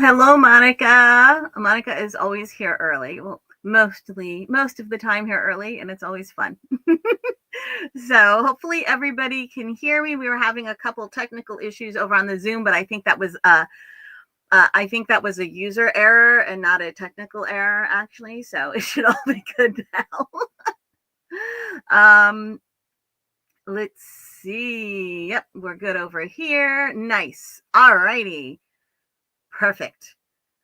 hello, Monica. Monica is always here early. Well, most of the time here early, and it's always fun. So hopefully everybody can hear me. We were having a couple technical issues over on the Zoom, but I think that was a user error and not a technical error, actually. So it should all be good now. Let's see. Yep, we're good over here. Nice. All righty. Perfect.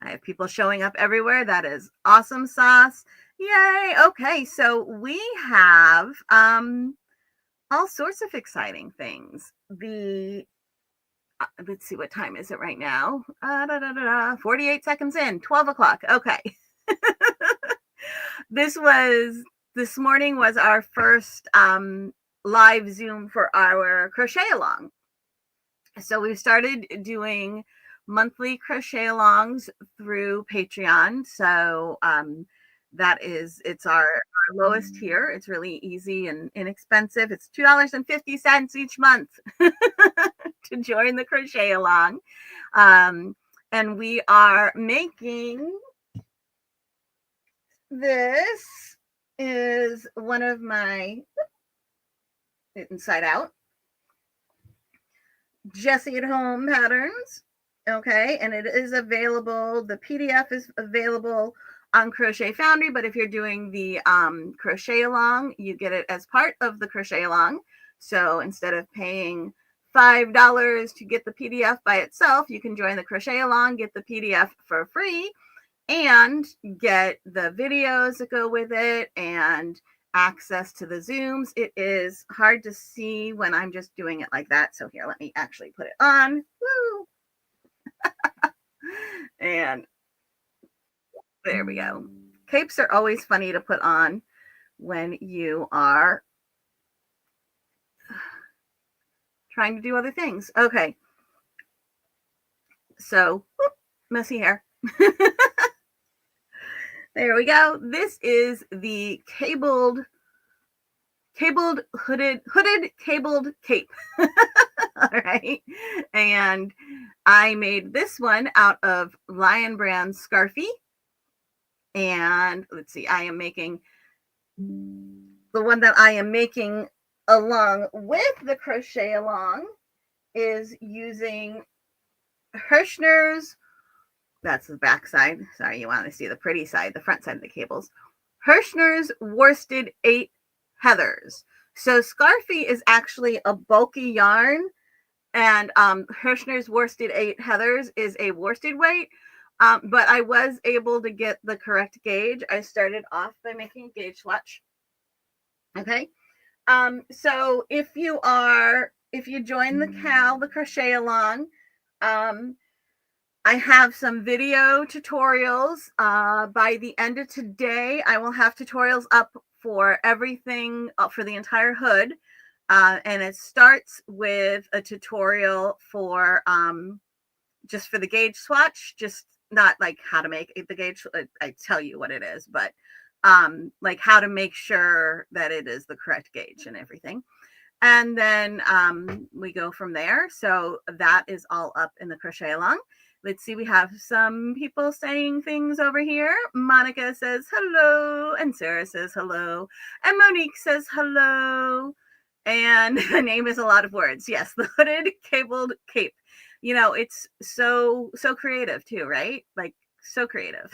I have people showing up everywhere. That is awesome sauce. Yay. Okay, so we have all sorts of exciting things. Let's see, what time is it right now? 48 seconds in, 12 o'clock. Okay. This morning was our first live Zoom for our crochet along. So we've started doing monthly crochet alongs through Patreon. So it's our lowest tier. It's really easy and inexpensive. It's $2.50 each month to join the crochet along. And we are making, this is one of my inside out Jessie at home patterns. Okay, and it is available. The PDF is available on Crochet Foundry, but if you're doing the crochet along, you get it as part of the crochet along. So instead of paying $5 to get the PDF by itself, you can join the crochet along, get the PDF for free, and get the videos that go with it and access to the Zooms. It is hard to see when I'm just doing it like that. So here, let me actually put it on. Woo! And there we go. Capes are always funny to put on when you are trying to do other things. Okay. So, messy hair. There we go. This is the hooded cabled cape. All right. And I made this one out of Lion Brand Scarfie. And let's see, I am making the one that I am making along with the crochet along is using Hirschner's, that's the back side. Sorry, you want to see the pretty side, the front side of the cables. Hirschner's Worsted 8 Heathers. So Scarfie is actually a bulky yarn, and Hirschner's Worsted 8 Heathers is a worsted weight. But I was able to get the correct gauge. I started off by making a gauge swatch. Okay. So if you join the crochet along, I have some video tutorials. By the end of today, I will have tutorials up for everything, for the entire hood. And it starts with a tutorial for just for the gauge swatch, just not like how to make the gauge. I tell you what it is, but like how to make sure that it is the correct gauge and everything. And then we go from there. So that is all up in the crochet along. Let's see, we have some people saying things over here. Monica says hello, and Sarah says hello, and Monique says hello. And the name is a lot of words. Yes, the hooded cabled cape. You know, it's so creative too, right? Like, so creative.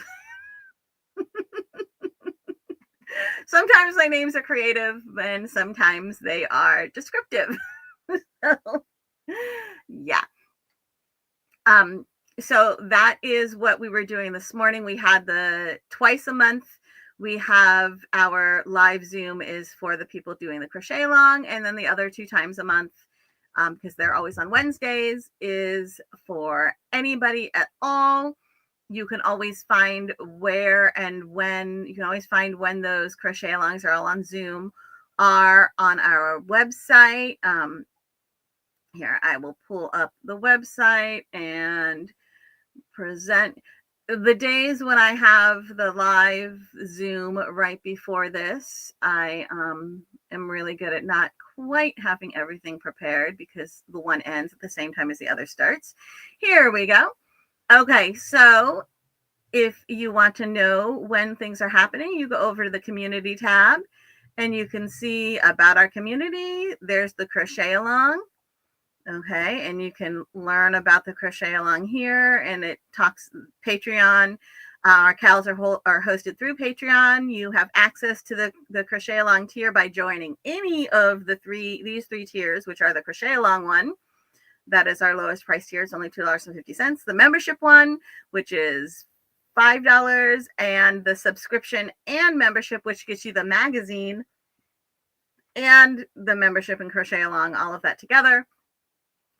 Sometimes my names are creative and sometimes they are descriptive. So, yeah. So that is what we were doing this morning. We had the twice a month. We have our live Zoom is for the people doing the crochet along, and then the other 2 times a month, because they're always on Wednesdays, is for anybody at all. You can always find when those crochet alongs are all on Zoom are on our website. Here, I will pull up the website and present the days when I have the live Zoom right before this. I am really good at not quite having everything prepared because the one ends at the same time as the other starts. Here we go. Okay, so if you want to know when things are happening, you go over to the community tab and you can see about our community. There's the crochet along. Okay, and you can learn about the crochet along here, and it talks Patreon. Our cows are hosted through Patreon. You have access to the crochet along tier by joining any of these three tiers, which are the crochet along one. That is our lowest price tier. It's only $2.50. The membership one, which is $5, and the subscription and membership, which gets you the magazine and the membership and crochet along, all of that together,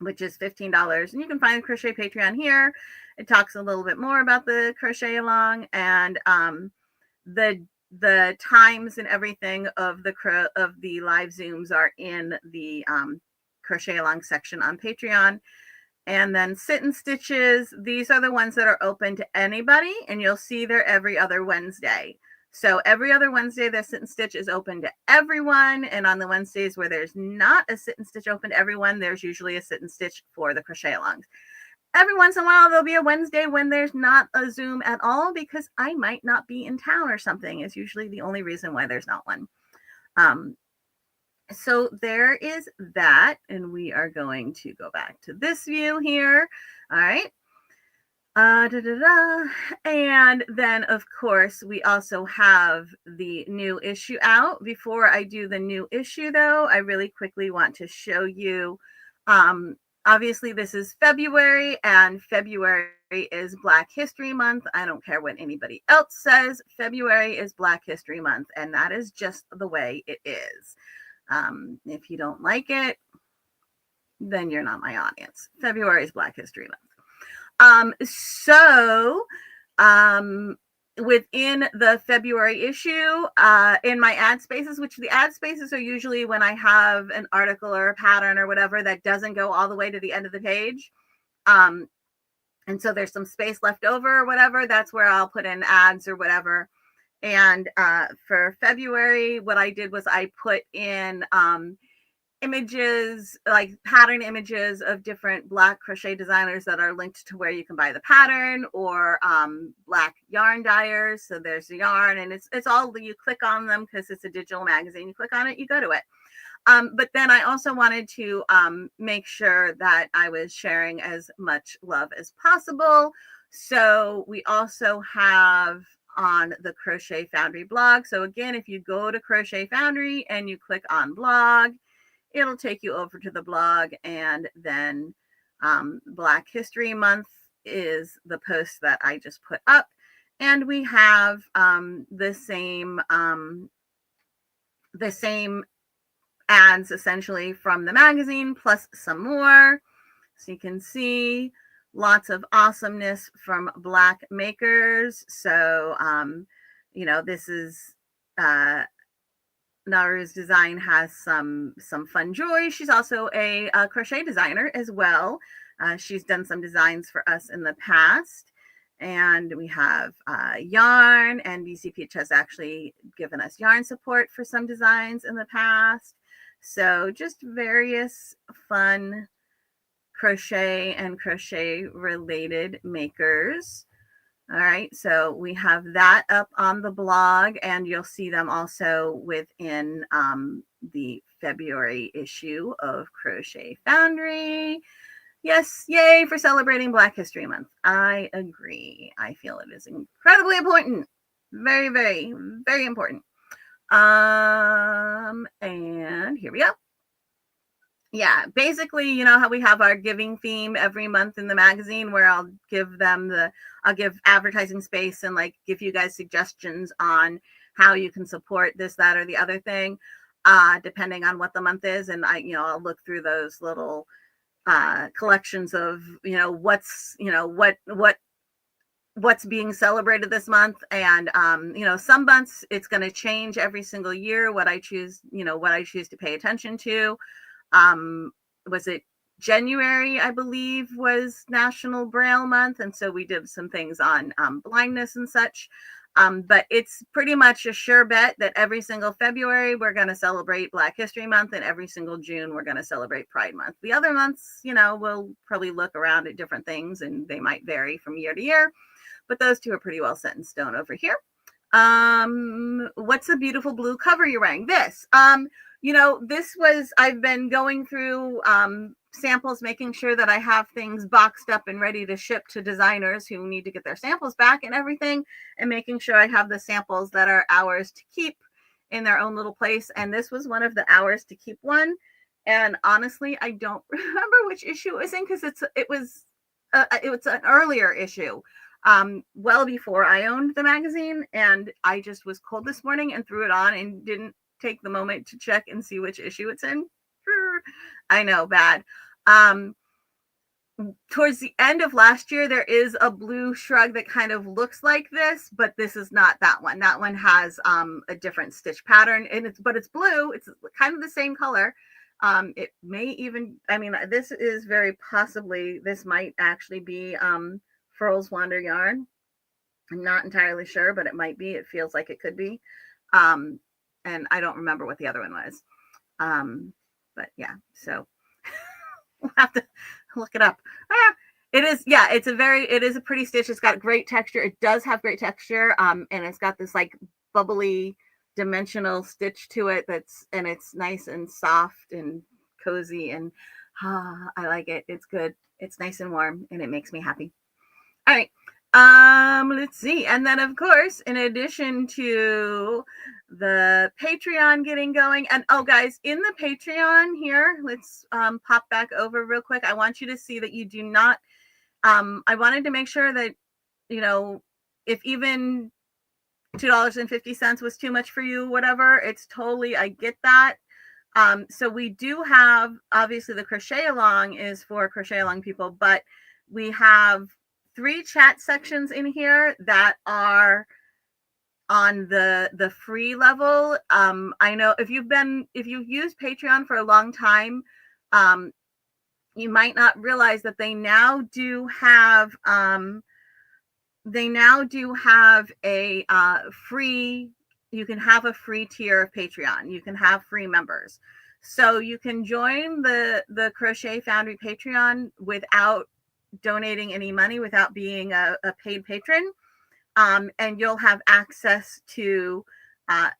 which is $15. And you can find Crochet Patreon here. It talks a little bit more about the crochet along, and the times and everything of the live Zooms are in the crochet along section on Patreon. And then sit and stitches, these are the ones that are open to anybody, and you'll see they're every other Wednesday. So every other Wednesday, the sit and stitch is open to everyone. And on the Wednesdays where there's not a sit and stitch open to everyone, there's usually a sit and stitch for the crochet alongs. Every once in a while, there'll be a Wednesday when there's not a Zoom at all because I might not be in town or something is usually the only reason why there's not one. So there is that. And we are going to go back to this view here. All right. And then, of course, we also have the new issue out. Before I do the new issue, though, I really quickly want to show you. Obviously, this is February, and February is Black History Month. I don't care what anybody else says. February is Black History Month, and that is just the way it is. If you don't like it, then you're not my audience. February is Black History Month. Within the February issue, in my ad spaces, which the ad spaces are usually when I have an article or a pattern or whatever that doesn't go all the way to the end of the page. And so there's some space left over or whatever, that's where I'll put in ads or whatever. And for February, what I did was I put in images, like pattern images of different Black crochet designers that are linked to where you can buy the pattern, or Black yarn dyers. So there's the yarn, and it's all, you click on them because it's a digital magazine. You click on it, you go to it. But then I also wanted to make sure that I was sharing as much love as possible. So we also have on the Crochet Foundry blog. So again, if you go to Crochet Foundry and you click on blog, it'll take you over to the blog, and then Black History Month is the post that I just put up. And we have the same ads essentially from the magazine, plus some more. So you can see lots of awesomeness from Black makers. So, this is Naru's design has some fun joy. She's also a crochet designer as well. She's done some designs for us in the past. And we have yarn, and BC Peach has actually given us yarn support for some designs in the past. So just various fun crochet and crochet related makers. All right, so we have that up on the blog, and you'll see them also within the February issue of Crochet Foundry. Yes, yay for celebrating Black History Month. I agree. I feel it is incredibly important. Very, very, very important. And here we go. Yeah, basically, you know how we have our giving theme every month in the magazine, where I'll give advertising space and like give you guys suggestions on how you can support this, that, or the other thing, depending on what the month is. And I'll look through those little collections of, what's being celebrated this month. And some months it's going to change every single year what I choose to pay attention to. Was it January, I believe, was National Braille Month, and so we did some things on blindness and such. But it's pretty much a sure bet that every single February we're going to celebrate Black History Month, and every single June we're going to celebrate Pride Month. The other months, you know, we'll probably look around at different things, and they might vary from year to year, but those two are pretty well set in stone over here. What's the beautiful blue cover you're wearing? This. You know, this was, I've been going through samples, making sure that I have things boxed up and ready to ship to designers who need to get their samples back and everything, and making sure I have the samples that are ours to keep in their own little place. And this was one of the ours to keep one. And honestly, I don't remember which issue it was in, because it was an earlier issue, well before I owned the magazine, and I just was cold this morning and threw it on and didn't take the moment to check and see which issue it's in. I know, bad. Towards the end of last year, there is a blue shrug that kind of looks like this, but this is not that one. That one has a different stitch pattern, and but it's blue. It's kind of the same color. It may even, I mean, this is very possibly, this might actually be Furl's Wander yarn. I'm not entirely sure, but it might be. It feels like it could be. And I don't remember what the other one was. But yeah, so we'll have to look it up. It is, yeah, it is a pretty stitch. It's got great texture. It does have great texture. And it's got this like bubbly dimensional stitch to it and it's nice and soft and cozy, and I like it. It's good. It's nice and warm, and it makes me happy. All right. Let's see. And then of course, in addition to the Patreon getting going, and oh guys, in the Patreon here, let's pop back over real quick. I want you to see that you do not, I wanted to make sure that, you know, if even $2.50 was too much for you, whatever, it's totally, I get that. So we do have, obviously the crochet along is for crochet along people, but we have 3 chat sections in here that are on the free level. I know if you've used Patreon for a long time, you might not realize that they now do have a free, you can have a free tier of Patreon. You can have free members. So you can join the Crochet Foundry Patreon without donating any money, without being a paid patron. And you'll have access to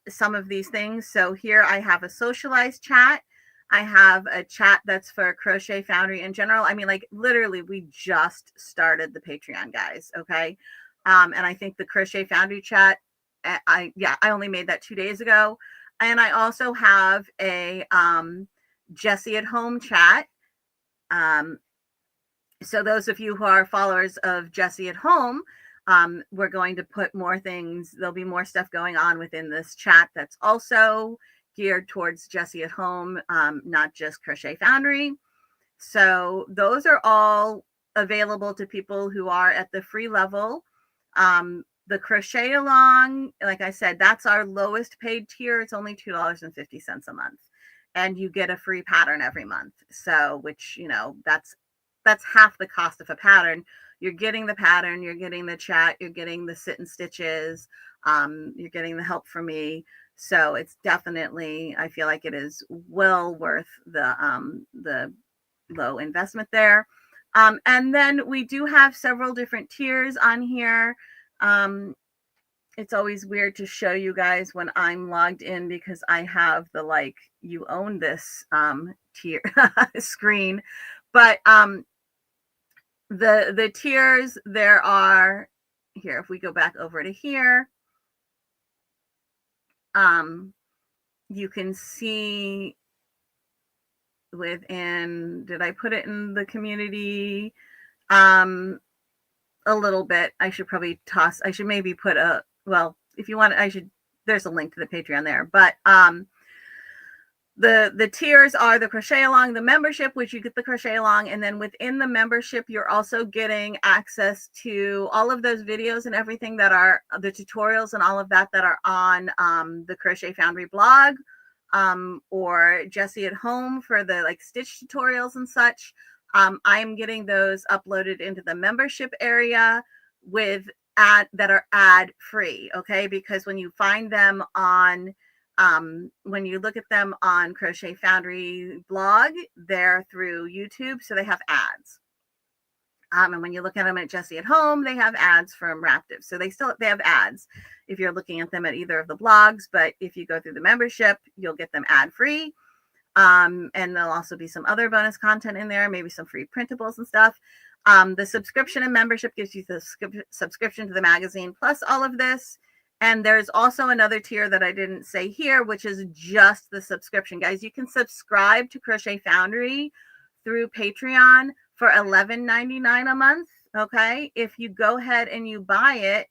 some of these things. So here I have a socialized chat. I have a chat that's for Crochet Foundry in general. I mean, like literally we just started the Patreon, guys. Okay. And I think the Crochet Foundry chat, I only made that 2 days ago. And I also have a Jessie at Home chat. So those of you who are followers of Jessie at Home, we're going to put more things. There'll be more stuff going on within this chat that's also geared towards Jessie at Home, not just Crochet Foundry. So those are all available to people who are at the free level. The crochet along, like I said, that's our lowest paid tier. It's only $2.50 a month, and you get a free pattern every month. So, which, you know, that's half the cost of a pattern. You're getting the pattern, you're getting the chat, you're getting the sit and stitches, you're getting the help from me. So it's definitely, I feel like it is well worth the low investment there. And then we do have several different tiers on here. It's always weird to show you guys when I'm logged in, because I have the like, you own this tier screen. But the tiers, there are here, if we go back over to here, you can see within, did I put it in the community? A little bit. I should probably I should maybe put well, if you want, there's a link to the Patreon there, but the tiers are the crochet along, the membership, which you get the crochet along, and then within the membership you're also getting access to all of those videos and everything that are the tutorials and all of that are on the Crochet Foundry blog, or Jessie at Home for the like stitch tutorials and such. I'm getting those uploaded into the membership area with ad free. Okay, because when you find them on when you look at them on Crochet Foundry blog, they're through YouTube, so they have ads. And when you look at them at Jessie at Home, they have ads from Raptive. So they have ads if you're looking at them at either of the blogs. But if you go through the membership, you'll get them ad free. And there'll also be some other bonus content in there, maybe some free printables and stuff. The subscription and membership gives you the subscription to the magazine plus all of this. And there's also another tier that I didn't say here, which is just the subscription. Guys, you can subscribe to Crochet Foundry through Patreon for $11.99 a month. Okay, if you go ahead and you buy it,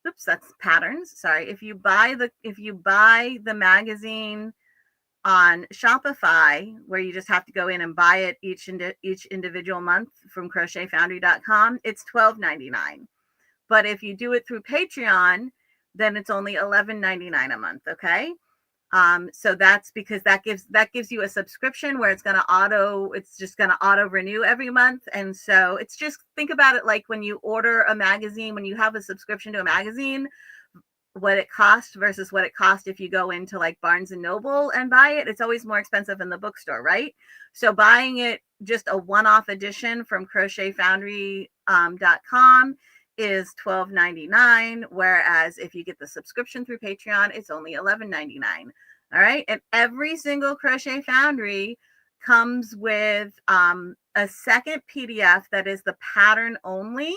oops, that's patterns. Sorry, if you buy the magazine on Shopify, where you just have to go in and buy it each individual month from crochetfoundry.com, it's $12.99. But if you do it through Patreon, then it's only $11.99 a month. Okay. So that's because that gives you a subscription where it's just going to auto renew every month. And so it's just, think about it like when you order a magazine, when you have a subscription to a magazine, what it costs versus what it costs if you go into like Barnes and Noble and buy it. It's always more expensive in the bookstore, right? So buying it just a one-off edition from crochetfoundry.com is $12.99, whereas if you get the subscription through Patreon, it's only $11.99. All right, and every single Crochet Foundry comes with a second PDF that is the pattern only.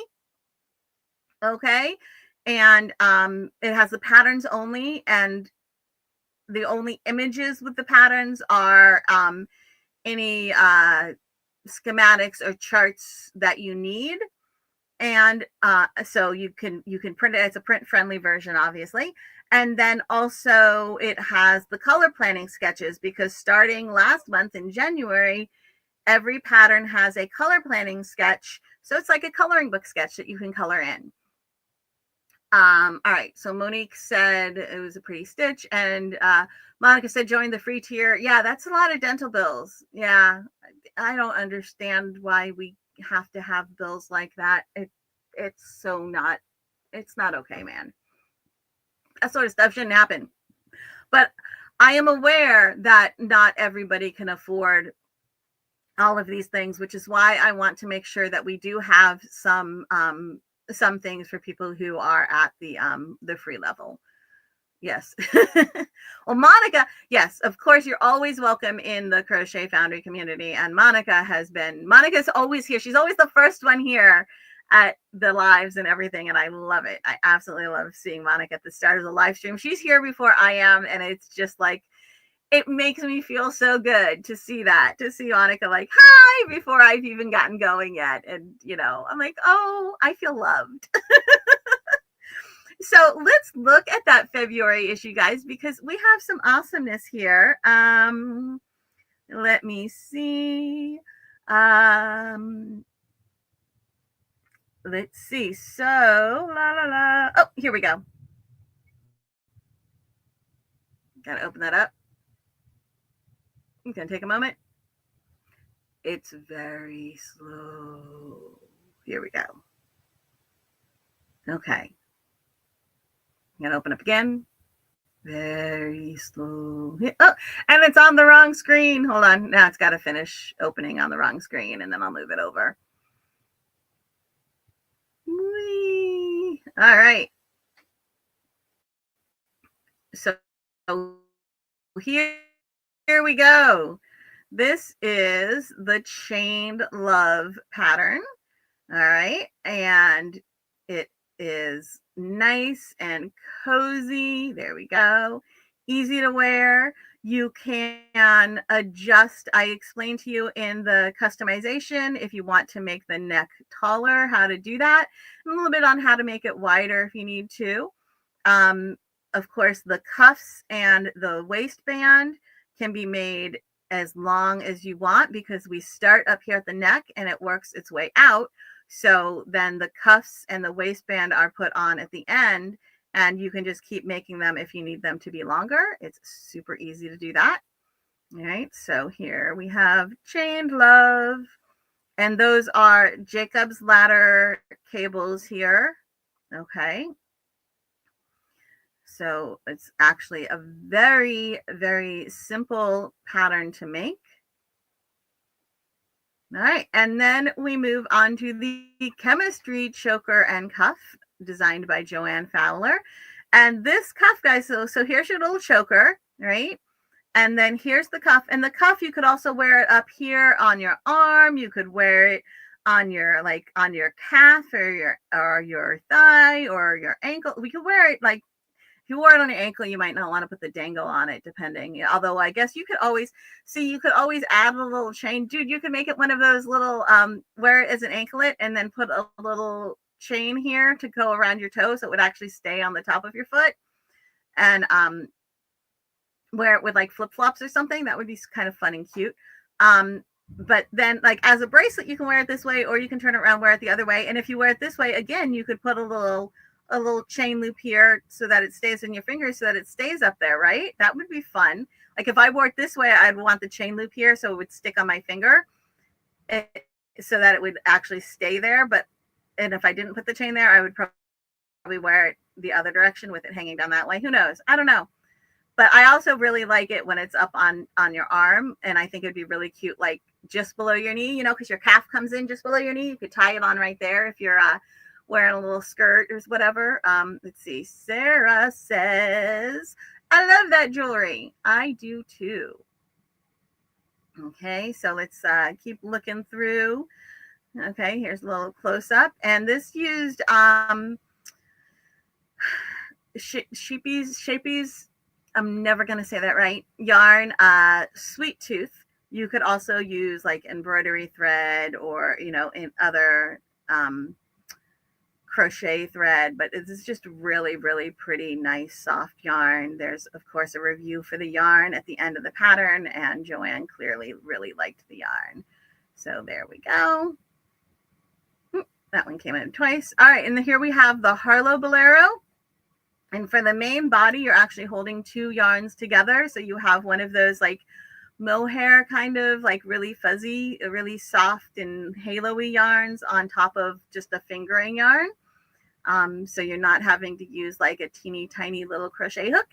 Okay, and it has the patterns only, and the only images with the patterns are any schematics or charts that you need. And so you can print it. It's a print friendly version, obviously. And then also it has the color planning sketches, because starting last month in January, every pattern has a color planning sketch. So it's like a coloring book sketch that you can color in. All right. So Monique said it was a pretty stitch, and Monica said join the free tier. Yeah, that's a lot of dental bills. Yeah, I don't understand why we have to have bills like that. It's not okay, man. That sort of stuff shouldn't happen. But I am aware that not everybody can afford all of these things, which is why I want to make sure that we do have some things for people who are at the free level. Yes. Well, Monica, yes, of course, you're always welcome in the Crochet Foundry community. And Monica's always here. She's always the first one here at the lives and everything. And I love it. I absolutely love seeing Monica at the start of the live stream. She's here before I am. And it's just like, it makes me feel so good to see Monica like, hi, before I've even gotten going yet. And, I'm like, oh, I feel loved. So let's look at that February issue, guys, because we have some awesomeness here. Let me see. Let's see. So, oh, here we go. Gotta open that up. It's gonna take a moment. It's very slow. Here we go. Okay. I'm gonna open up again. Very slow. Oh, and it's on the wrong screen. Hold on. Now it's got to finish opening on the wrong screen, and then I'll move it over. Whee. All right. So here we go. This is the Chained Love pattern. All right. And it is nice and cozy. There we go. Easy to wear. You can adjust. I explained to you in the customization, if you want to make the neck taller, how to do that. And a little bit on how to make it wider if you need to. Of course, the cuffs and the waistband can be made as long as you want, because we start up here at the neck and it works its way out. So then the cuffs and the waistband are put on at the end, and you can just keep making them if you need them to be longer. It's super easy to do that. All right, so here we have Chained Love, and those are Jacob's Ladder cables here. Okay. So it's actually a very, very simple pattern to make. All right, and then we move on to the chemistry choker and cuff designed by Joanne Fowler. And this cuff, guys, so here's your little choker, right? And then here's the cuff. And the cuff, you could also wear it up here on your arm. You could wear it on your on your calf or your thigh or your ankle. We could wear it like if you wore it on your ankle, you might not want to put the dangle on it, depending. Although I guess you could always add a little chain. Dude, you could make it one of those little wear it as an anklet and then put a little chain here to go around your toe so it would actually stay on the top of your foot. And wear it with like flip-flops or something. That would be kind of fun and cute. But then like as a bracelet, you can wear it this way, or you can turn it around, wear it the other way. And if you wear it this way, again, you could put a little chain loop here so that it stays in your fingers, so that it stays up there, right? That would be fun. Like if I wore it this way, I'd want the chain loop here so it would stick on my finger so that it would actually stay there. And if I didn't put the chain there, I would probably wear it the other direction with it hanging down that way. Who knows? I don't know. But I also really like it when it's up on your arm. And I think it'd be really cute, like just below your knee, you know, because your calf comes in just below your knee. You could tie it on right there if you're wearing a little skirt or whatever. Let's see. Sarah says, I love that jewelry. I do too. Okay, so let's keep looking through. Okay, here's a little close up. And this used Shapies, I'm never going to say that right, yarn, Sweet Tooth. You could also use like embroidery thread or, you know, in other crochet thread, but it's just really, really pretty, nice, soft yarn. There's, of course, a review for the yarn at the end of the pattern, and Joanne clearly really liked the yarn. So there we go. That one came in twice. All right, and here we have the Harlow Bolero. And for the main body, you're actually holding two yarns together. So you have one of those like mohair kind of like really fuzzy, really soft and halo-y yarns on top of just a fingering yarn. So you're not having to use like a teeny tiny little crochet hook.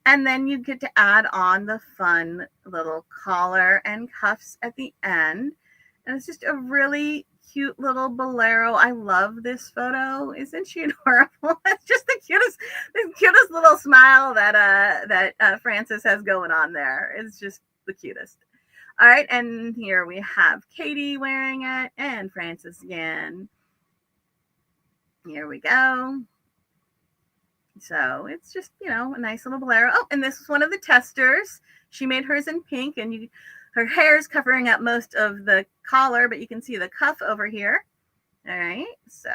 And then you get to add on the fun little collar and cuffs at the end. And it's just a really cute little bolero. I love this photo. Isn't she adorable? It's just the cutest little smile that Frances has going on there. It's just the cutest. All right, and here we have Katie wearing it and Frances again. Here we go. So it's just, you know, a nice little bolero. Oh, and this is one of the testers. She made hers in pink, and her hair is covering up most of the collar, but you can see the cuff over here. All right, so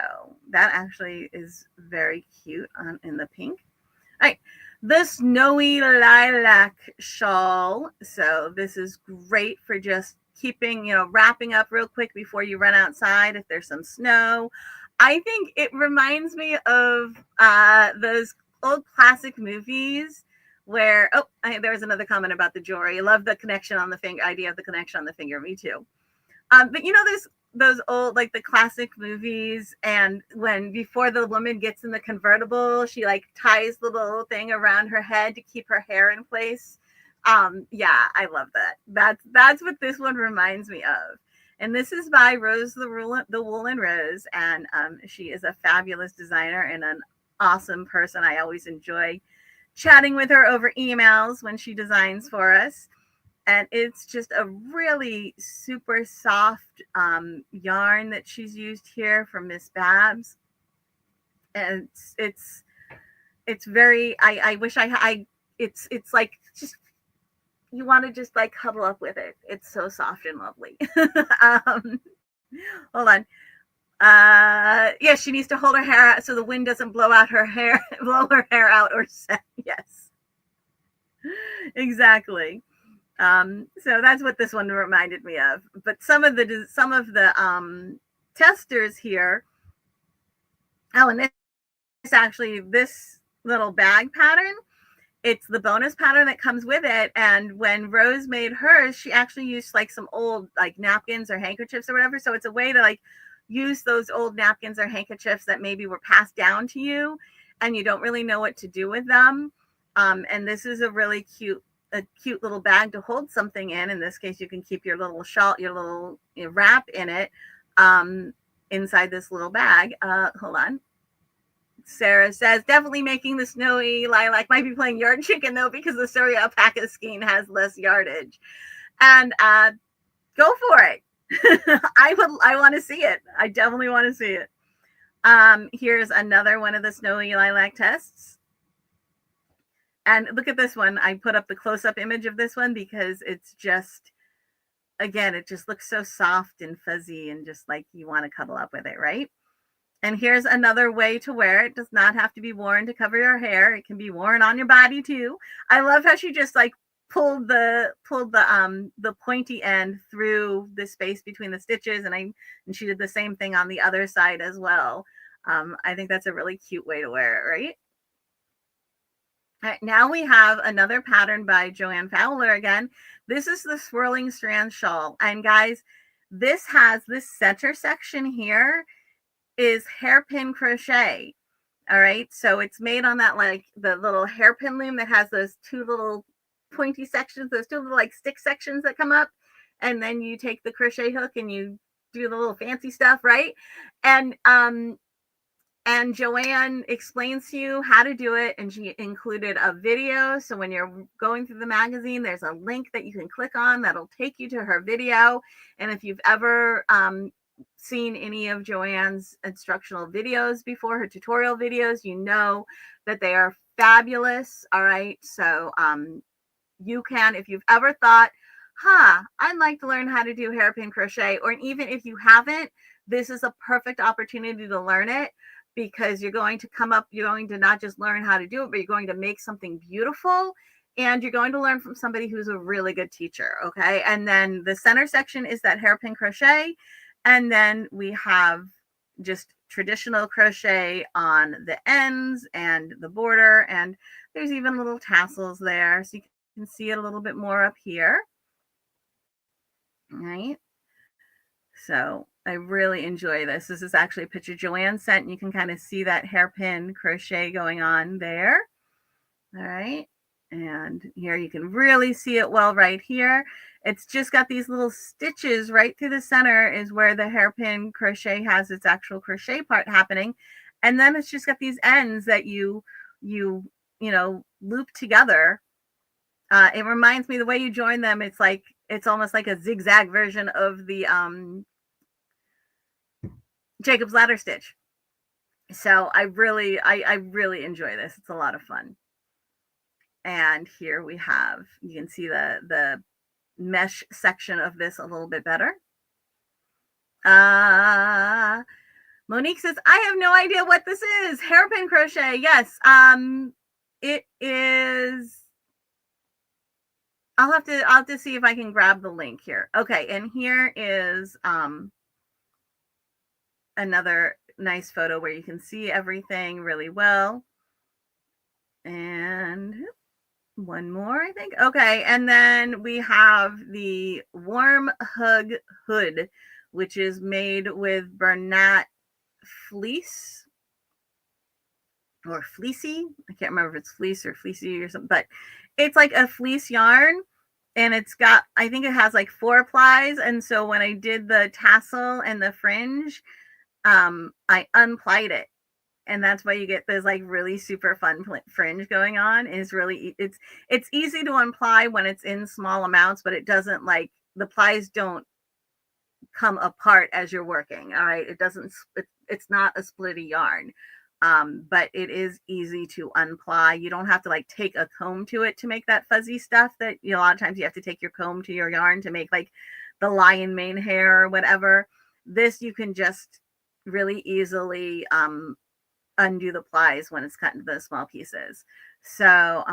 that actually is very cute in the pink. All right, the Snowy Lilac shawl. So this is great for just keeping, you know, wrapping up real quick before you run outside if there's some snow. I think it reminds me of those old classic movies where, there was another comment about the jewelry. I love the connection on the finger, idea of the connection on the finger. Me too. But you know, there's those old, like the classic movies, and when before the woman gets in the convertible, she like ties the little thing around her head to keep her hair in place. Yeah, I love that. That's what this one reminds me of. And this is by Rose the Woolen Rose, and she is a fabulous designer and an awesome person. I always enjoy chatting with her over emails when she designs for us. And it's just a really super soft yarn that she's used here from Miss Babs. And it's very, I wish it's like just, you want to just like cuddle up with it. It's so soft and lovely. Hold on. Yeah, she needs to hold her hair out so the wind doesn't blow her hair out or set. Yes, exactly. So that's what this one reminded me of. But some of the testers here. Oh, and this little bag pattern, it's the bonus pattern that comes with it. And when Rose made hers, she actually used like some old like napkins or handkerchiefs or whatever. So it's a way to like use those old napkins or handkerchiefs that maybe were passed down to you and you don't really know what to do with them. And this is a really cute little bag to hold something in. In this case, you can keep your little shawl, your little wrap in it inside this little bag. Hold on. Sarah says, definitely making the snowy lilac. Might be playing yard chicken though, because the Surrey alpaca skein has less yardage. And go for it. I want to see it. I definitely want to see it. Here's another one of the snowy lilac tests. And look at this one. I put up the close-up image of this one because it's just, again, it just looks so soft and fuzzy and just like you want to cuddle up with it, right? And here's another way to wear it. It does not have to be worn to cover your hair. It can be worn on your body too. I love how she just like pulled the pointy end through the space between the stitches, and she did the same thing on the other side as well. I think that's a really cute way to wear it, right? All right, now we have another pattern by Joanne Fowler again. This is the Swirling Strand Shawl. And guys, this has this center section here is hairpin crochet. All right, so it's made on that like the little hairpin loom that has those two little pointy sections, those two little like stick sections that come up, and then you take the crochet hook and you do the little fancy stuff, right? And Joanne explains to you how to do it, and she included a video. So when you're going through the magazine, there's a link that you can click on that'll take you to her video. And if you've ever seen any of Joanne's instructional videos before, her tutorial videos, you know that they are fabulous. All right, so you can, if you've ever thought, I'd like to learn how to do hairpin crochet, or even if you haven't, this is a perfect opportunity to learn it, because you're going to not just learn how to do it, but you're going to make something beautiful, and you're going to learn from somebody who's a really good teacher. Okay, and then the center section is that hairpin crochet. And then we have just traditional crochet on the ends and the border. And there's even little tassels there. So you can see it a little bit more up here. All right. So I really enjoy this. This is actually a picture Joanne sent. And you can kind of see that hairpin crochet going on there. All right. And here you can really see it well right here. It's just got these little stitches right through the center is where the hairpin crochet has its actual crochet part happening. And then it's just got these ends that you loop together. It reminds me, the way you join them, it's almost like a zigzag version of the Jacob's Ladder stitch. So I really enjoy this. It's a lot of fun. And here we have, you can see the mesh section of this a little bit better. Monique says, I have no idea what this is. Hairpin crochet. Yes. It is. I'll have to see if I can grab the link here. Okay. And here is another nice photo where you can see everything really well. And one more, I think. Okay, and then we have the Warm Hug Hood, which is made with Bernat fleece or fleecy. I can't remember if it's fleece or fleecy or something, but it's like a fleece yarn, and it's got, I think it has like 4 plies. And so when I did the tassel and the fringe, I unplied it. And that's why you get this like really super fun fringe going on. It's easy to unply when it's in small amounts, but it doesn't, like, the plies don't come apart as you're working. All right. It's not a splitty yarn. But it is easy to unply. You don't have to like take a comb to it to make that fuzzy stuff that, a lot of times you have to take your comb to your yarn to make like the lion mane hair or whatever. This, you can just really easily, undo the plies when it's cut into those small pieces. So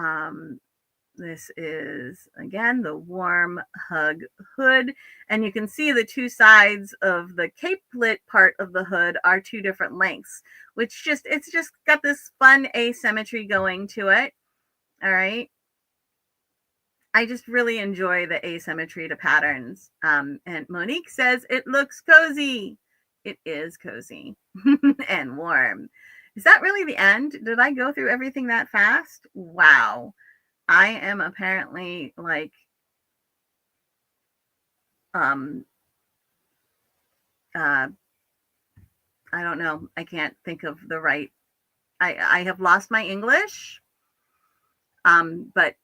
this is, again, the Warm Hug Hood, and you can see the 2 sides of the capelet part of the hood are 2 different lengths, which it's just got this fun asymmetry going to it. All right, I just really enjoy the asymmetry to patterns. And Monique says it looks cozy. it is cozy and warm. Is that really the end? Did I go through everything that fast? Wow. I am apparently like, um, uh, I don't know. I can't think of the right. I have lost my English, but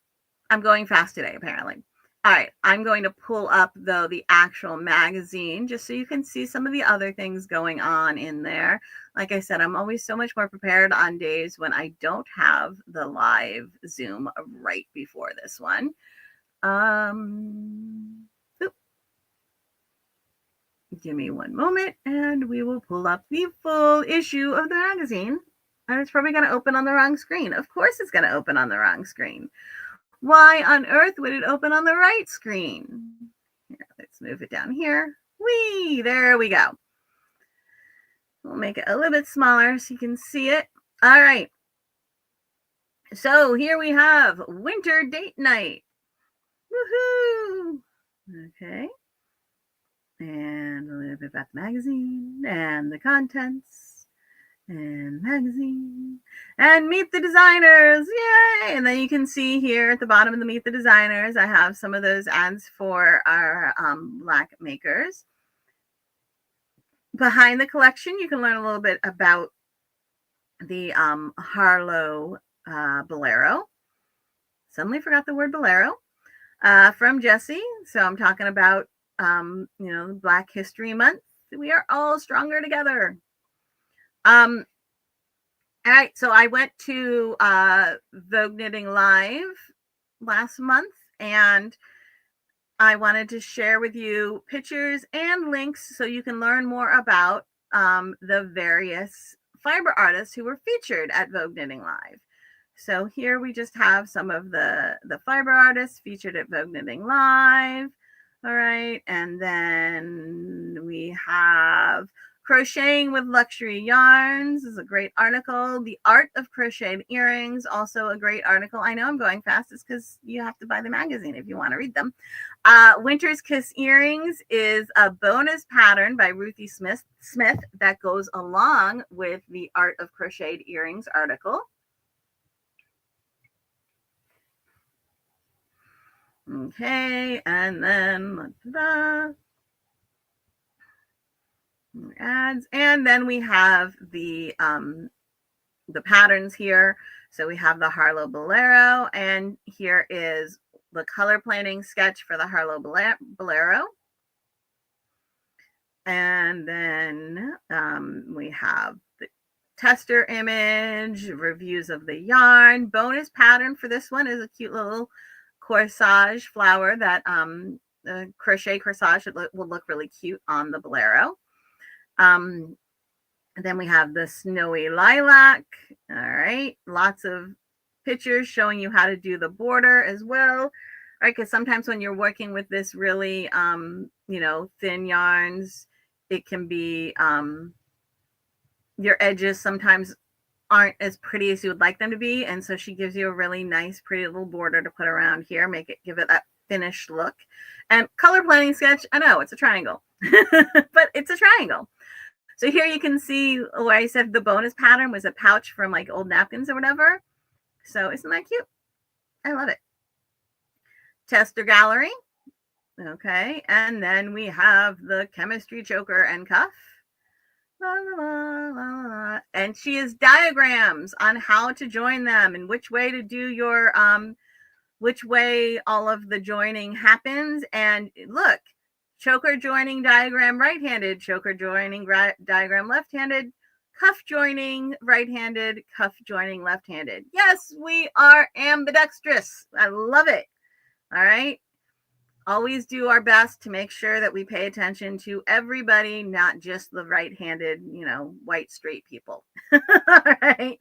I'm going fast today, apparently. All right, I'm going to pull up, though, the actual magazine just so you can see some of the other things going on in there. Like I said, I'm always so much more prepared on days when I don't have the live Zoom right before this one. Give me one moment and we will pull up the full issue of the magazine. And it's probably going to open on the wrong screen. Of course it's going to open on the wrong screen. Why on earth would it open on the right screen? Here, let's move it down here. Whee! There we go. We'll make it a little bit smaller so you can see it. All right. So here we have Winter Date Night. Woohoo! Okay. And a little bit about the magazine and the contents and magazine and meet the designers. Yay! And then you can see here at the bottom of the meet the designers, I have some of those ads for our black makers. Behind the collection, you can learn a little bit about the Harlow Bolero. Suddenly forgot the word bolero. From Jessie. So I'm talking about Black History Month. We are all stronger together. All right, so I went to Vogue Knitting Live last month, and I wanted to share with you pictures and links so you can learn more about the various fiber artists who were featured at Vogue Knitting Live. So here we just have some of the fiber artists featured at Vogue Knitting Live. All right, and then we have Crocheting with Luxury Yarns. This is a great article. The Art of Crocheted Earrings, also a great article. I know I'm going fast. It's because you have to buy the magazine if you want to read them. Winter's Kiss Earrings is a bonus pattern by Ruthie Smith that goes along with the Art of Crocheted Earrings article. Okay, and then ads, and then we have the patterns here. So we have the Harlow Bolero, and here is the color planning sketch for the Harlow Bolero. And then we have the tester image, reviews of the yarn. Bonus pattern for this one is a cute little corsage flower that crochet corsage will look really cute on the Bolero. Then we have the Snowy Lilac. All right, lots of pictures showing you how to do the border as well. All right, because sometimes when you're working with this really thin yarns, it can be your edges sometimes aren't as pretty as you would like them to be, and so she gives you a really nice pretty little border to put around here, give it that finished look. And color planning sketch, I know it's a triangle but it's a triangle. So here you can see where I said the bonus pattern was a pouch from like old napkins or whatever. So isn't that cute? I love it. Tester gallery. Okay, and then we have the chemistry choker and cuff. La, la, la, la, la. And she has diagrams on how to join them and which way to do your which way all of the joining happens. And look, choker joining diagram right-handed, choker joining diagram left-handed, cuff joining right-handed, cuff joining left-handed. Yes, we are ambidextrous. I love it. All right. Always do our best to make sure that we pay attention to everybody, not just the right-handed, white straight people. All right.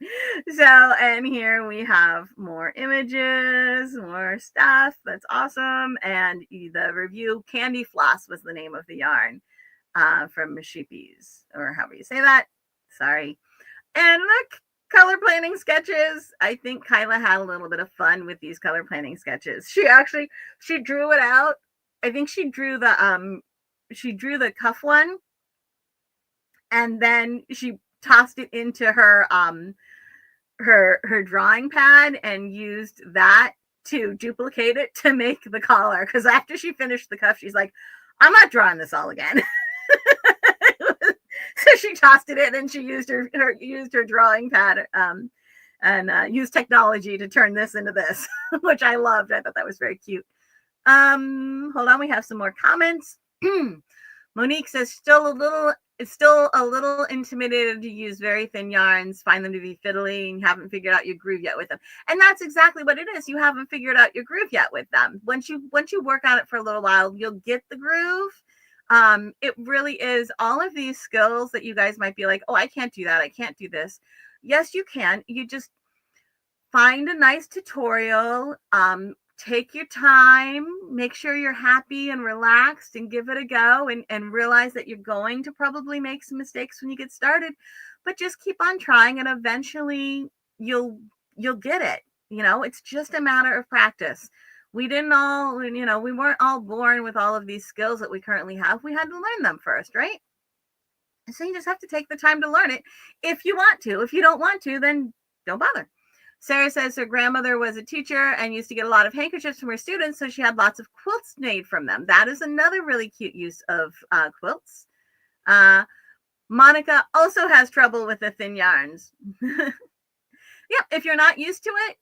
So, and here we have more images, more stuff. That's awesome. And the review, Candy Floss was the name of the yarn from Mashipis, or however you say that. Sorry. And look, color planning sketches. I think Kyla had a little bit of fun with these color planning sketches. She drew it out. I think she drew the cuff one, and then she tossed it into her her drawing pad and used that to duplicate it to make the collar. Because after she finished the cuff, she's like, I'm not drawing this all again. So she tossed it in and she used her drawing pad and used technology to turn this into this, which I loved. I thought that was very cute. Hold on, we have some more comments. Monique says it's still a little intimidated to use very thin yarns, find them to be fiddly, and haven't figured out your groove yet with them. And that's exactly what it is. You haven't figured out your groove yet with them. Once you work on it for a little while, you'll get the groove. It really is all of these skills that you guys might be like, oh, I can't do that. I can't do this. Yes, you can. You just find a nice tutorial. Take your time, make sure you're happy and relaxed and give it a go, and realize that you're going to probably make some mistakes when you get started, but just keep on trying and eventually you'll get it. It's just a matter of practice. We didn't all, we weren't all born with all of these skills that we currently have. We had to learn them first, right? So you just have to take the time to learn it if you want to. If you don't want to, then don't bother. Sarah says her grandmother was a teacher and used to get a lot of handkerchiefs from her students, so she had lots of quilts made from them. That is another really cute use of quilts. Monica also has trouble with the thin yarns. Yeah, if you're not used to it,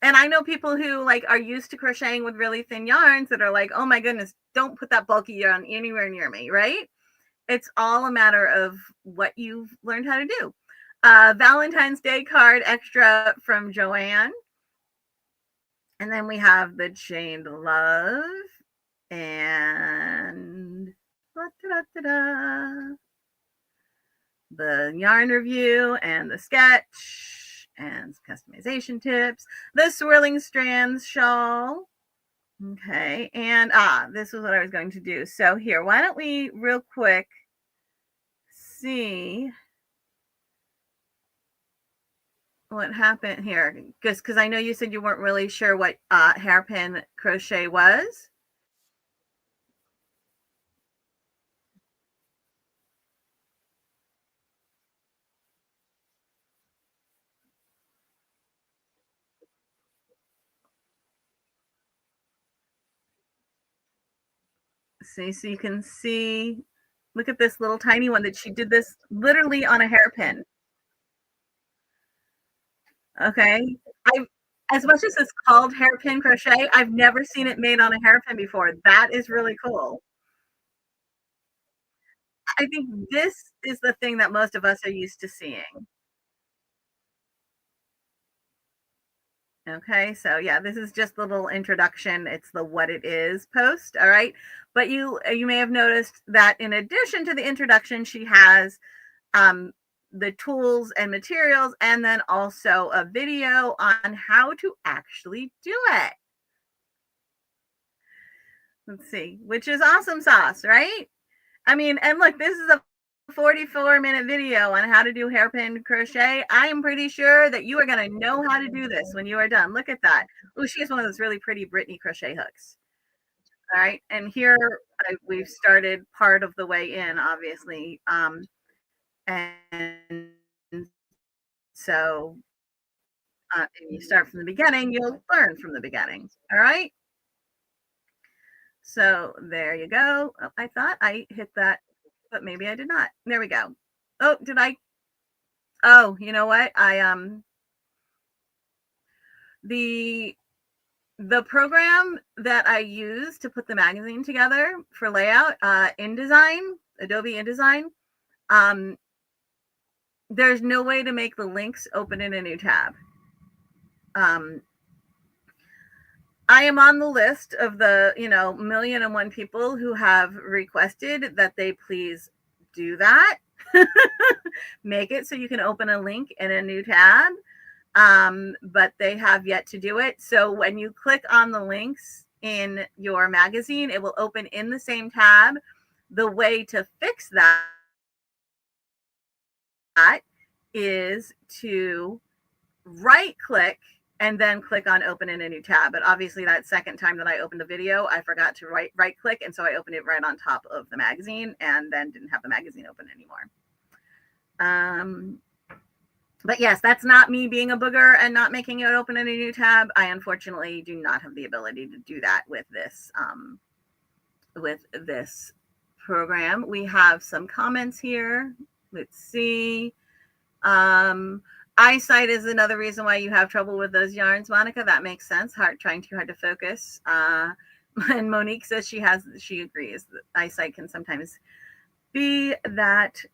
and I know people who are used to crocheting with really thin yarns that are like, oh my goodness, don't put that bulky yarn anywhere near me, right? It's all a matter of what you've learned how to do. Valentine's Day card extra from Joanne. And then we have the chained love and the yarn review and the sketch and customization tips, the swirling strands shawl. Okay, and this is what I was going to do. So here, why don't we real quick see what happened here, because I know you said you weren't really sure what hairpin crochet was. See, so you can see, look at this little tiny one that she did this literally on a hairpin. Okay, I, as much as it's called hairpin crochet, I've never seen it made on a hairpin before. That is really cool. I think this is the thing that most of us are used to seeing. Okay, so yeah, this is just the little introduction. It's the what it is post, all right? But you may have noticed that in addition to the introduction, she has the tools and materials, and then also a video on how to actually do it. Let's see, which is awesome sauce, right? I mean, and look, this is a 44-minute video on how to do hairpin crochet. I am pretty sure that you are going to know how to do this when you are done. Look at that. Oh, she has one of those really pretty Brittany crochet hooks. All right, and here we've started part of the way in, obviously. And so if you start from the beginning, you'll learn from the beginning. All right. So there you go. Oh, I thought I hit that, but maybe I did not. There we go. Oh, did I? Oh, you know what? The program that I use to put the magazine together for layout, InDesign, Adobe InDesign, there's no way to make the links open in a new tab. I am on the list of the 1,000,001 people who have requested that they please do that. Make it so you can open a link in a new tab, but they have yet to do it. So when you click on the links in your magazine, it will open in the same tab. The way to fix that is to right click and then click on open in a new tab. But obviously that second time that I opened the video, I forgot to right click. And so I opened it right on top of the magazine and then didn't have the magazine open anymore. But yes, that's not me being a booger and not making it open in a new tab. I unfortunately do not have the ability to do that with this program. We have some comments here. Let's see. Eyesight is another reason why you have trouble with those yarns, Monica. That makes sense. Trying too hard to focus. And Monique says she agrees that eyesight can sometimes be that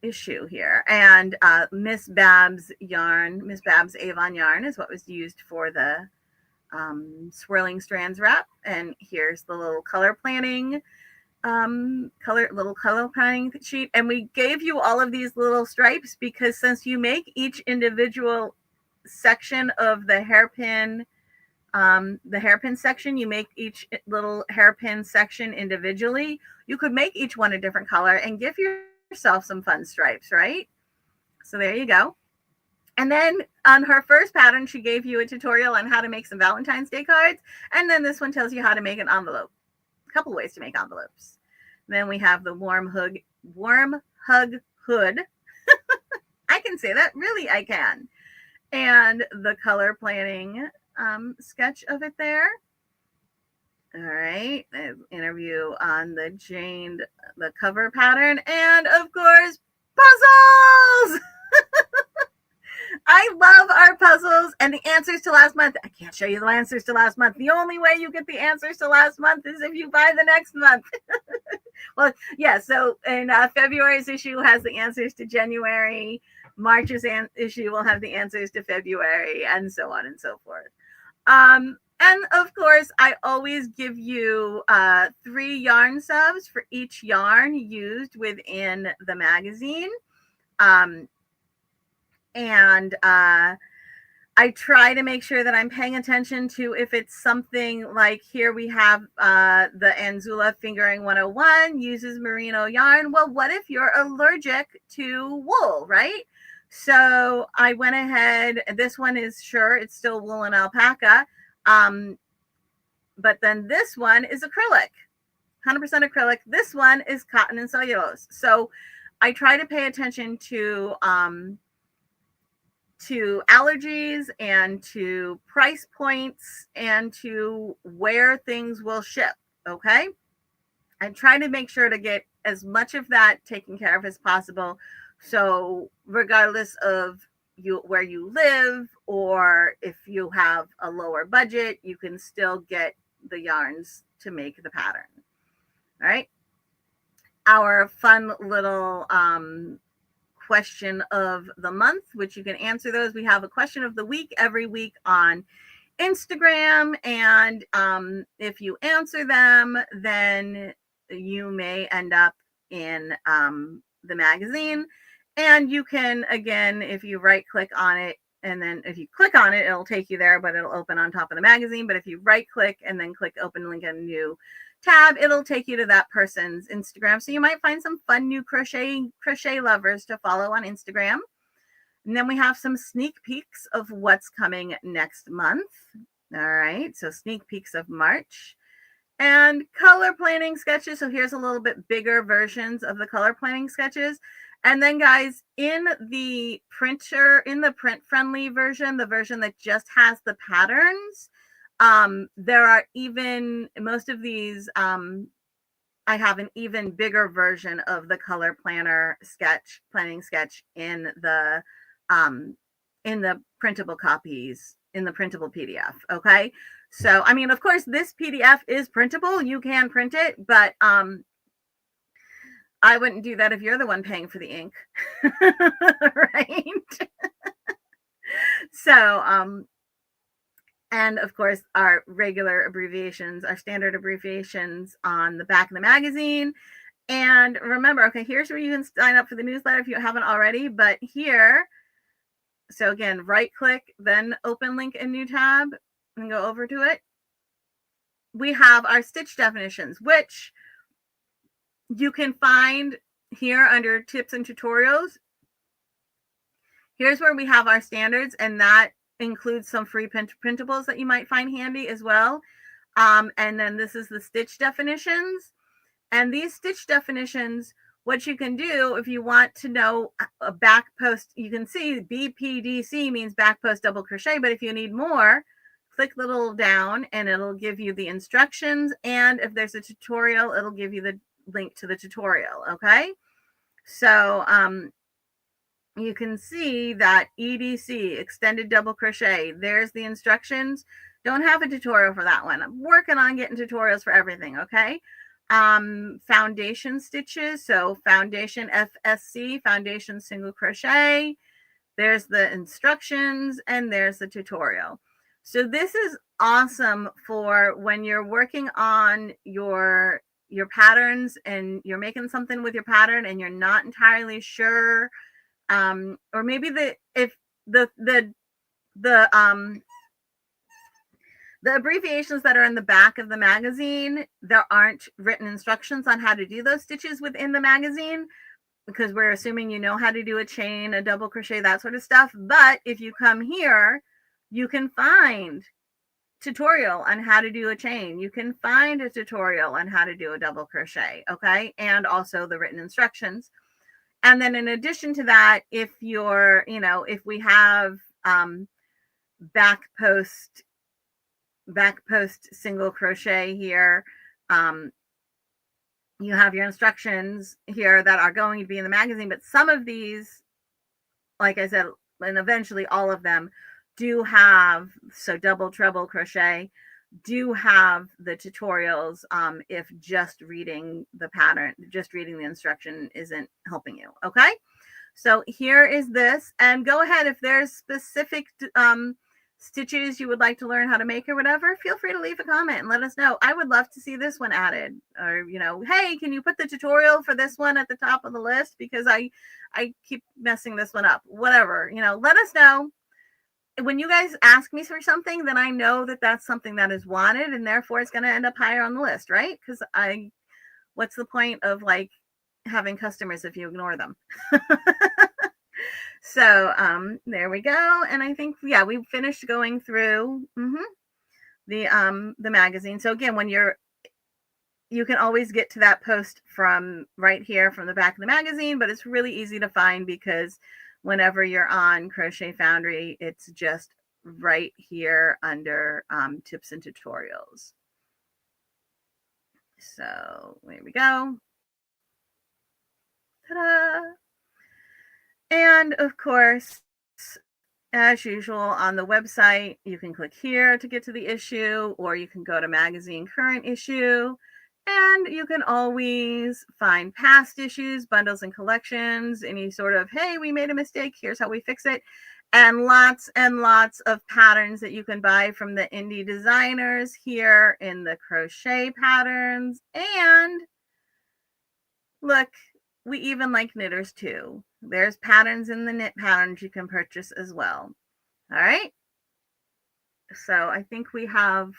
issue here. And Miss Babs Avon yarn is what was used for the swirling strands wrap. And here's the little color planning color planning sheet. And we gave you all of these little stripes because since you make each individual section of the hairpin section, you make each little hairpin section individually. You could make each one a different color and give yourself some fun stripes, right? So there you go. And then on her first pattern, she gave you a tutorial on how to make some Valentine's Day cards. And then this one tells you how to make an envelope. A couple ways to make envelopes. Then we have the warm hug hood. I can say that. Really, I can. And the color planning sketch of it there. All right. Interview on the cover pattern. And of course, puzzles. I love our puzzles and the answers to last month. I can't show you the answers to last month. The only way you get the answers to last month is if you buy the next month. Well, yeah, so in February's issue has the answers to January. March's issue will have the answers to February, and so on and so forth. And of course, I always give you 3 yarn subs for each yarn used within the magazine. And I try to make sure that I'm paying attention to if it's something like here we have the Anzula Fingering 101 uses merino yarn. Well, what if you're allergic to wool, right? So I went ahead. This one is it's still wool and alpaca. But then this one is acrylic, 100% acrylic. This one is cotton and cellulose. So I try to pay attention to allergies and to price points and to where things will ship. Okay. I try to make sure to get as much of that taken care of as possible. So regardless of where you live, or if you have a lower budget, you can still get the yarns to make the pattern. All right. Our fun little question of the month, which you can answer those. We have a question of the week every week on Instagram, and if you answer them, then you may end up in the magazine. And you can, again, if you right click on it, and then if you click on it, it'll take you there, but it'll open on top of the magazine. But if you right click and then click open link in a new tab, it'll take you to that person's Instagram. So you might find some fun new crochet lovers to follow on Instagram. And then we have some sneak peeks of what's coming next month. All right, so sneak peeks of March. And color planning sketches. So here's a little bit bigger versions of the color planning sketches. And then guys, in the print friendly version, the version that just has the patterns, there are even, most of these, I have an even bigger version of the color planning sketch in the printable copies, in the printable PDF. Okay. So, I mean, of course, this PDF is printable. You can print it, but I wouldn't do that if you're the one paying for the ink. Right? So, and of course, our regular abbreviations, our standard abbreviations on the back of the magazine. And remember, okay, here's where you can sign up for the newsletter if you haven't already. But here, so again, right click, then open link in new tab and go over to it. We have our stitch definitions, which you can find here under tips and tutorials. Here's where we have our standards, and that includes some free printables that you might find handy as well. And then this is the stitch definitions. And these stitch definitions what you can do if you want to know a back post, you can see BPDC means back post double crochet, but if you need more, click the little down and it'll give you the instructions. And if there's a tutorial, it'll give you the link to the tutorial. Okay. So, you can see that EDC, extended double crochet, there's the instructions. Don't have a tutorial for that one. I'm working on getting tutorials for everything, okay? Foundation stitches, so foundation FSC, foundation single crochet. There's the instructions and there's the tutorial. So this is awesome for when you're working on your patterns and you're making something with your pattern and you're not entirely sure, or maybe the abbreviations that are in the back of the magazine, there aren't written instructions on how to do those stitches within the magazine, because we're assuming you know how to do a chain, a double crochet, that sort of stuff. But if you come here, you can find tutorial on how to do a chain. You can find a tutorial on how to do a double crochet, okay? And also the written instructions. And then in addition to that, if you're, if we have back post single crochet here, you have your instructions here that are going to be in the magazine, but some of these, like I said, and eventually all of them do have, so double, treble crochet, do have the tutorials, if just reading the pattern, just reading the instruction isn't helping you. Okay, so here is this, and go ahead if there's specific stitches you would like to learn how to make or whatever, feel free to leave a comment and let us know. I would love to see this one added, or hey, can you put the tutorial for this one at the top of the list, because I keep messing this one up, whatever. Let us know. When you guys ask me for something, then I know that that's something that is wanted, and therefore it's going to end up higher on the list, right? Because what's the point of like having customers if you ignore them? So there we go. And I think, yeah, we finished going through the magazine. So again, when you can always get to that post from right here from the back of the magazine, but it's really easy to find because whenever you're on Crochet Foundry, it's just right here under tips and tutorials. So there we go. Ta-da! And of course, as usual on the website, you can click here to get to the issue, or you can go to magazine current issue, and you can always find past issues, bundles and collections, any sort of, hey, we made a mistake, here's how we fix it, and lots of patterns that you can buy from the indie designers here in the crochet patterns. And look, we even like knitters too. There's patterns in the knit patterns you can purchase as well. All right. So I think we have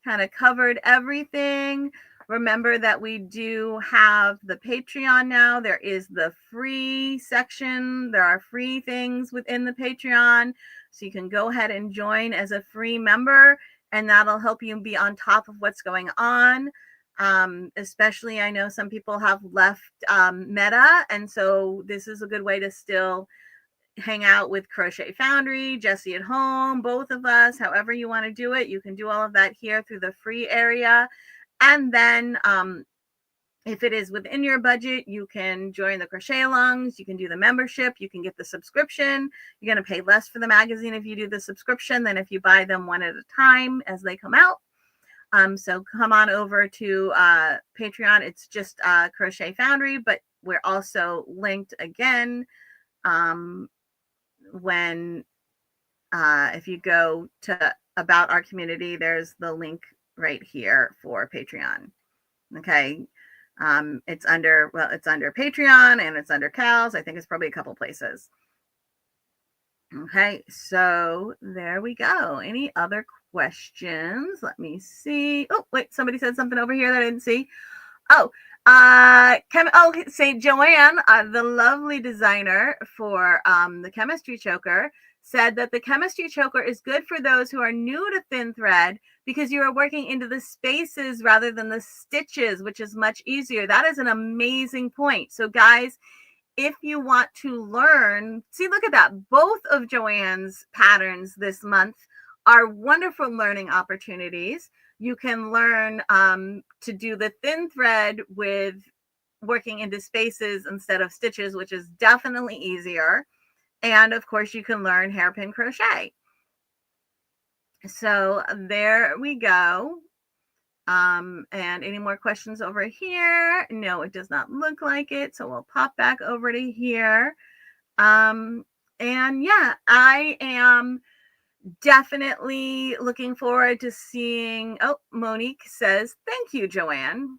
kind of covered everything. Remember that we do have the Patreon now. There is the free section. There are free things within the Patreon. So you can go ahead and join as a free member, and that'll help you be on top of what's going on. Especially, I know some people have left Meta, and so this is a good way to still hang out with Crochet Foundry, Jessie at Home, both of us, however you want to do it. You can do all of that here through the free area. And then if it is within your budget, you can join the crochet alongs, you can do the membership, you can get the subscription. You're going to pay less for the magazine if you do the subscription than if you buy them one at a time as they come out. So come on over to Patreon. It's just Crochet Foundry, but we're also linked again when if you go to About Our Community, there's the link right here for Patreon. Okay. It's under Patreon, and it's under Cal's. I think it's probably a couple places. Okay, so there we go. Any other questions? Let me see. Oh, wait, somebody said something over here that I didn't see. Oh, Say Joanne, the lovely designer for the chemistry choker, said that the chemistry choker is good for those who are new to thin thread because you are working into the spaces rather than the stitches, which is much easier. That is an amazing point. So guys, if you want to learn, see, look at that. Both of Joanne's patterns this month are wonderful learning opportunities. You can learn to do the thin thread with working into spaces instead of stitches, which is definitely easier. And of course, you can learn hairpin crochet. So there we go. And any more questions over here? No, it does not look like it. So we'll pop back over to here. And yeah, I am definitely looking forward to seeing. Oh, Monique says, thank you, Joanne.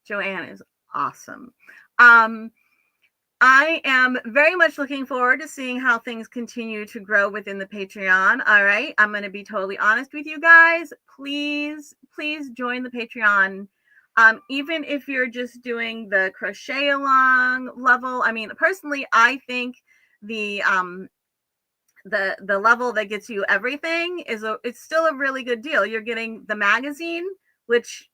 Joanne is awesome. I am very much looking forward to seeing how things continue to grow within the Patreon. All right. I'm going to be totally honest with you guys. Please join the Patreon. Even if you're just doing the crochet along level. I mean, personally, I think the level that gets you everything it's still a really good deal. You're getting the magazine, which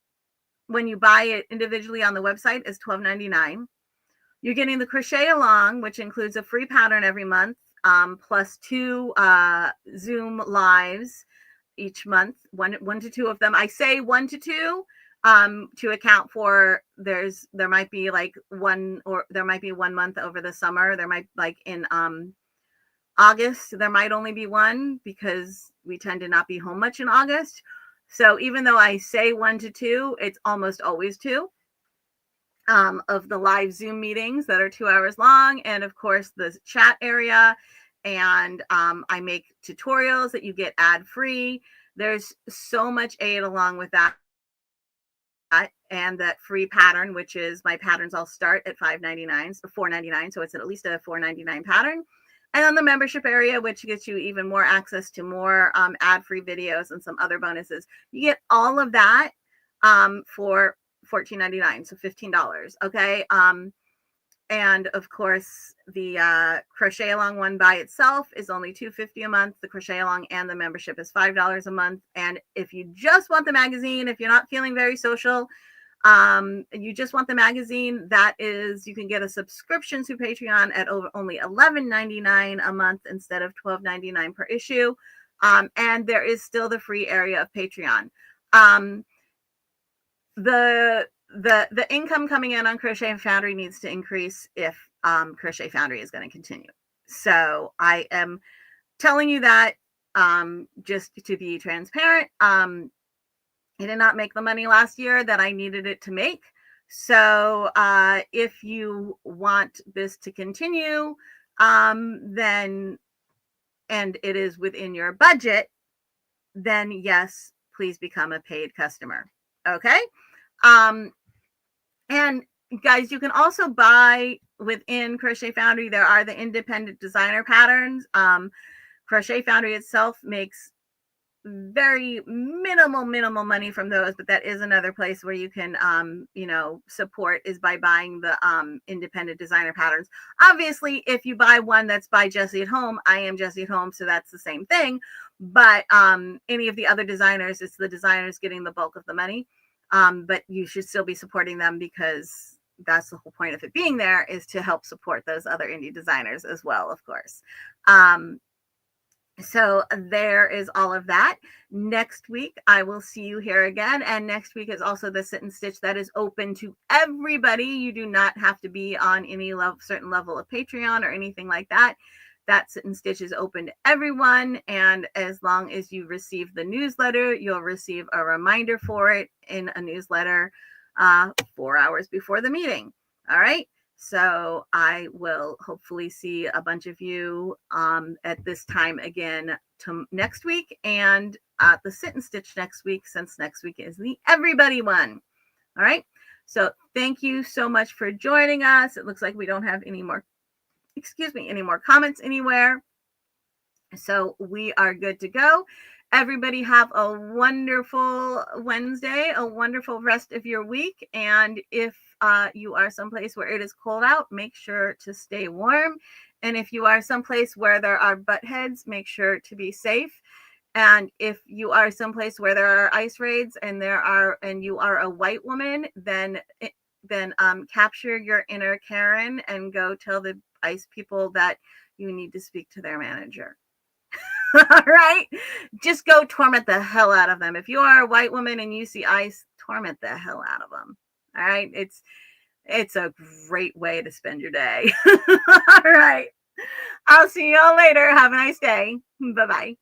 when you buy it individually on the website is $12.99. You're getting the crochet along, which includes a free pattern every month, plus 2 Zoom lives each month, one to 2 of them. I say 1 to 2 to account for there might be like one, or there might be 1 month over the summer. There might, like in August, there might only be 1 because we tend to not be home much in August. So even though I say 1 to 2, it's almost always 2. Of the live Zoom meetings that are 2 hours long, and of course the chat area. And I make tutorials that you get ad free. There's so much aid along with that, and that free pattern, which is my patterns all start at $5.99 or $4.99, so it's at least a $4.99 pattern. And then the membership area, which gets you even more access to more ad-free videos and some other bonuses. You get all of that for $14.99, so $15. Okay. And of course, the crochet along one by itself is only $2.50 a month. The crochet along and the membership is $5 a month. And if you just want the magazine, if you're not feeling very social, you just want the magazine, that is, you can get a subscription to Patreon at only $11.99 a month instead of $12.99 per issue. And there is still the free area of Patreon. The income coming in on Crochet Foundry needs to increase if Crochet Foundry is going to continue. So I am telling you that just to be transparent. I did not make the money last year that I needed it to make. So if you want this to continue, then, and it is within your budget, then yes, please become a paid customer. Okay. And guys, you can also buy within Crochet Foundry. There are the independent designer patterns. Crochet Foundry itself makes very minimal money from those, but that is another place where you can support, is by buying the independent designer patterns. Obviously, if you buy one that's by Jessie at Home, I am Jessie at Home, so that's the same thing. But any of the other designers, it's the designers getting the bulk of the money. But you should still be supporting them, because that's the whole point of it being there, is to help support those other indie designers as well, of course. So there is all of that. Next week, I will see you here again. And next week is also the sit and stitch that is open to everybody. You do not have to be on any certain level of Patreon or anything like that. That sit and stitch is open to everyone. And as long as you receive the newsletter, you'll receive a reminder for it in a newsletter 4 hours before the meeting. All right. So I will hopefully see a bunch of you at this time again next week, and the sit and stitch next week, since next week is the everybody one. All right. So thank you so much for joining us. It looks like we don't have any more comments anywhere. So we are good to go. Everybody have a wonderful Wednesday, a wonderful rest of your week. And if you are someplace where it is cold out, make sure to stay warm. And if you are someplace where there are butt heads, make sure to be safe. And if you are someplace where there are ice raids and you are a white woman, then capture your inner Karen and go tell the ice people that you need to speak to their manager. All right, just go torment the hell out of them. If you are a white woman and you see ice, torment the hell out of them. All right, it's a great way to spend your day. All right, I'll see you all later. Have a nice day. Bye bye.